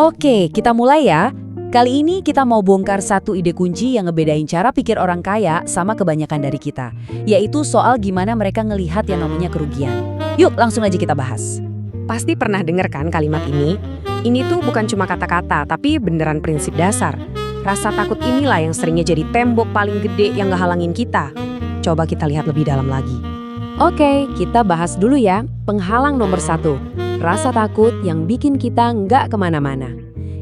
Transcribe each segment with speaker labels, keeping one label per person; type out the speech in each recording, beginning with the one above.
Speaker 1: Oke, kita mulai ya. Kali ini kita mau bongkar satu ide kunci yang ngebedain cara pikir orang kaya sama kebanyakan dari kita, yaitu soal gimana mereka ngelihat yang namanya kerugian. Yuk, langsung aja kita bahas.
Speaker 2: Pasti pernah dengar kan kalimat ini? Ini tuh bukan cuma kata-kata, tapi beneran prinsip dasar. Rasa takut inilah yang seringnya jadi tembok paling gede yang ngehalangin kita. Coba kita lihat lebih dalam lagi.
Speaker 1: Oke, kita bahas dulu ya. Penghalang nomor 1, rasa takut yang bikin kita nggak kemana-mana.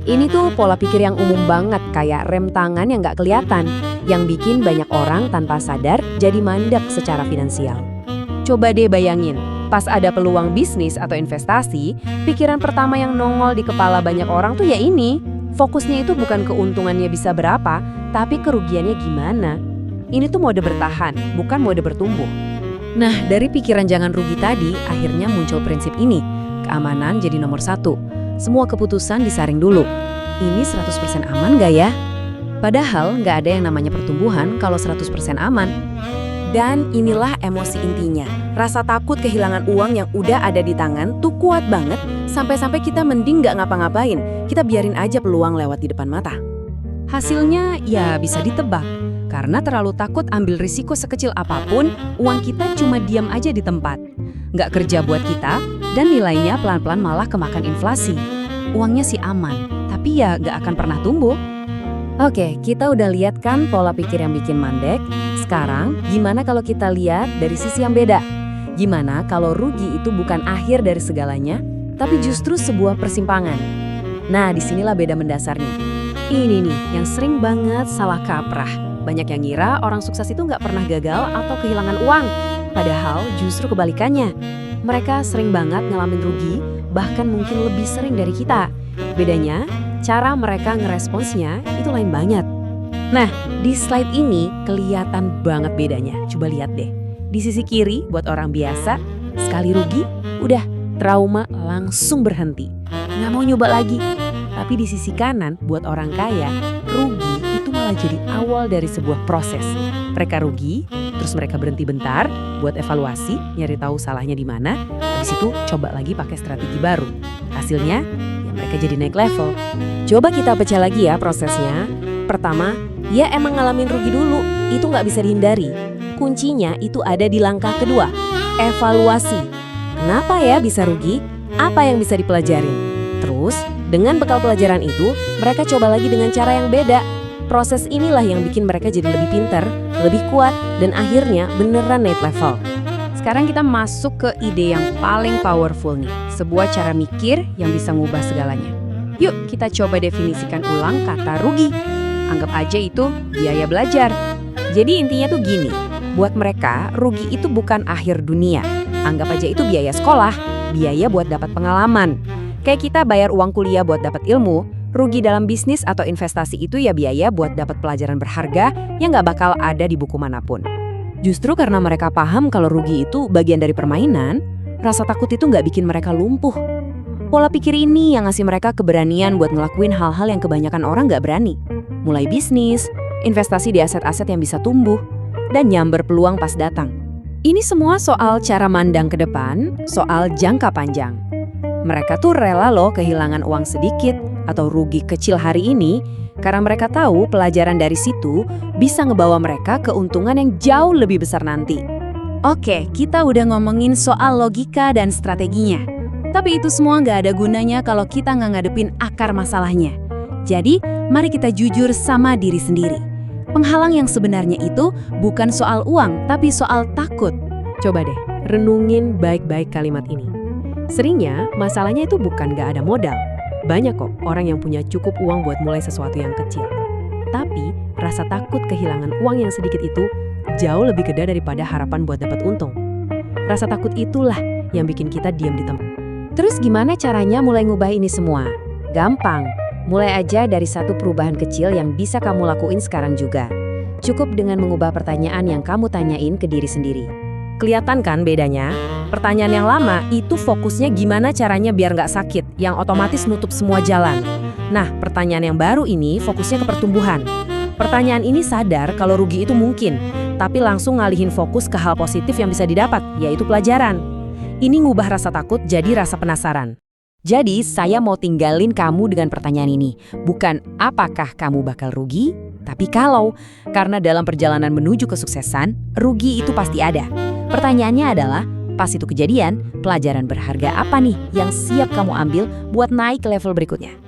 Speaker 1: Ini tuh pola pikir yang umum banget, kayak rem tangan yang nggak kelihatan, yang bikin banyak orang tanpa sadar jadi mandek secara finansial. Coba deh bayangin, pas ada peluang bisnis atau investasi, pikiran pertama yang nongol di kepala banyak orang tuh ya ini. Fokusnya itu bukan keuntungannya bisa berapa, tapi kerugiannya gimana. Ini tuh mode bertahan, bukan mode bertumbuh. Nah, dari pikiran jangan rugi tadi, akhirnya muncul prinsip ini. Keamanan jadi nomor 1. Semua keputusan disaring dulu. Ini 100% aman nggak ya? Padahal nggak ada yang namanya pertumbuhan kalau 100% aman.
Speaker 2: Dan inilah emosi intinya. Rasa takut kehilangan uang yang udah ada di tangan tuh kuat banget, sampai-sampai kita mending nggak ngapa-ngapain. Kita biarin aja peluang lewat di depan mata.
Speaker 1: Hasilnya ya bisa ditebak. Karena terlalu takut ambil risiko sekecil apapun, uang kita cuma diam aja di tempat. Nggak kerja buat kita, dan nilainya pelan-pelan malah kemakan inflasi. Uangnya sih aman, tapi ya nggak akan pernah tumbuh. Oke, kita udah lihat kan pola pikir yang bikin mandek. Sekarang, gimana kalau kita lihat dari sisi yang beda? Gimana kalau rugi itu bukan akhir dari segalanya, tapi justru sebuah persimpangan? Nah, disinilah beda mendasarnya. Ini nih, yang sering banget salah kaprah. Banyak yang ngira orang sukses itu nggak pernah gagal atau kehilangan uang. Padahal justru kebalikannya. Mereka sering banget ngalamin rugi, bahkan mungkin lebih sering dari kita. Bedanya, cara mereka ngeresponsnya itu lain banget. Nah, di slide ini kelihatan banget bedanya. Coba lihat deh. Di sisi kiri buat orang biasa, sekali rugi, udah trauma langsung berhenti. Nggak mau nyoba lagi. Tapi di sisi kanan buat orang kaya, rugi itu malah jadi awal dari sebuah proses. Mereka rugi, terus mereka berhenti bentar buat evaluasi, nyari tahu salahnya di mana. Habis itu coba lagi pakai strategi baru. Hasilnya, ya mereka jadi naik level. Coba kita pecah lagi ya prosesnya. Pertama, ya emang ngalamin rugi dulu, itu nggak bisa dihindari. Kuncinya itu ada di langkah kedua, evaluasi. Kenapa ya bisa rugi? Apa yang bisa dipelajarin? Terus, dengan bekal pelajaran itu, mereka coba lagi dengan cara yang beda. Proses inilah yang bikin mereka jadi lebih pintar, lebih kuat, dan akhirnya beneran naik level. Sekarang kita masuk ke ide yang paling powerful nih, sebuah cara mikir yang bisa ngubah segalanya. Yuk kita coba definisikan ulang kata rugi. Anggap aja itu biaya belajar. Jadi intinya tuh gini, buat mereka rugi itu bukan akhir dunia. Anggap aja itu biaya sekolah, biaya buat dapat pengalaman. Kayak kita bayar uang kuliah buat dapat ilmu, rugi dalam bisnis atau investasi itu ya biaya buat dapat pelajaran berharga yang nggak bakal ada di buku manapun. Justru karena mereka paham kalau rugi itu bagian dari permainan, rasa takut itu nggak bikin mereka lumpuh. Pola pikir ini yang ngasih mereka keberanian buat ngelakuin hal-hal yang kebanyakan orang nggak berani. Mulai bisnis, investasi di aset-aset yang bisa tumbuh, dan nyamber peluang pas datang. Ini semua soal cara mandang ke depan, soal jangka panjang. Mereka tuh rela loh kehilangan uang sedikit atau rugi kecil hari ini karena mereka tahu pelajaran dari situ bisa ngebawa mereka keuntungan yang jauh lebih besar nanti. Oke, kita udah ngomongin soal logika dan strateginya. Tapi itu semua nggak ada gunanya kalau kita nggak ngadepin akar masalahnya. Jadi, mari kita jujur sama diri sendiri. Penghalang yang sebenarnya itu bukan soal uang, tapi soal takut. Coba deh, renungin baik-baik kalimat ini. Seringnya, masalahnya itu bukan nggak ada modal. Banyak kok orang yang punya cukup uang buat mulai sesuatu yang kecil. Tapi, rasa takut kehilangan uang yang sedikit itu jauh lebih gede daripada harapan buat dapat untung. Rasa takut itulah yang bikin kita diam di tempat. Terus gimana caranya mulai ngubah ini semua? Gampang. Mulai aja dari satu perubahan kecil yang bisa kamu lakuin sekarang juga. Cukup dengan mengubah pertanyaan yang kamu tanyain ke diri sendiri. Kelihatan kan bedanya? Pertanyaan yang lama itu fokusnya gimana caranya biar nggak sakit, yang otomatis nutup semua jalan. Nah, pertanyaan yang baru ini fokusnya ke pertumbuhan. Pertanyaan ini sadar kalau rugi itu mungkin, tapi langsung ngalihin fokus ke hal positif yang bisa didapat, yaitu pelajaran. Ini ngubah rasa takut jadi rasa penasaran. Jadi saya mau tinggalin kamu dengan pertanyaan ini. Bukan apakah kamu bakal rugi, tapi kalau. Karena dalam perjalanan menuju kesuksesan, rugi itu pasti ada. Pertanyaannya adalah, pas itu kejadian, pelajaran berharga apa nih yang siap kamu ambil buat naik ke level berikutnya?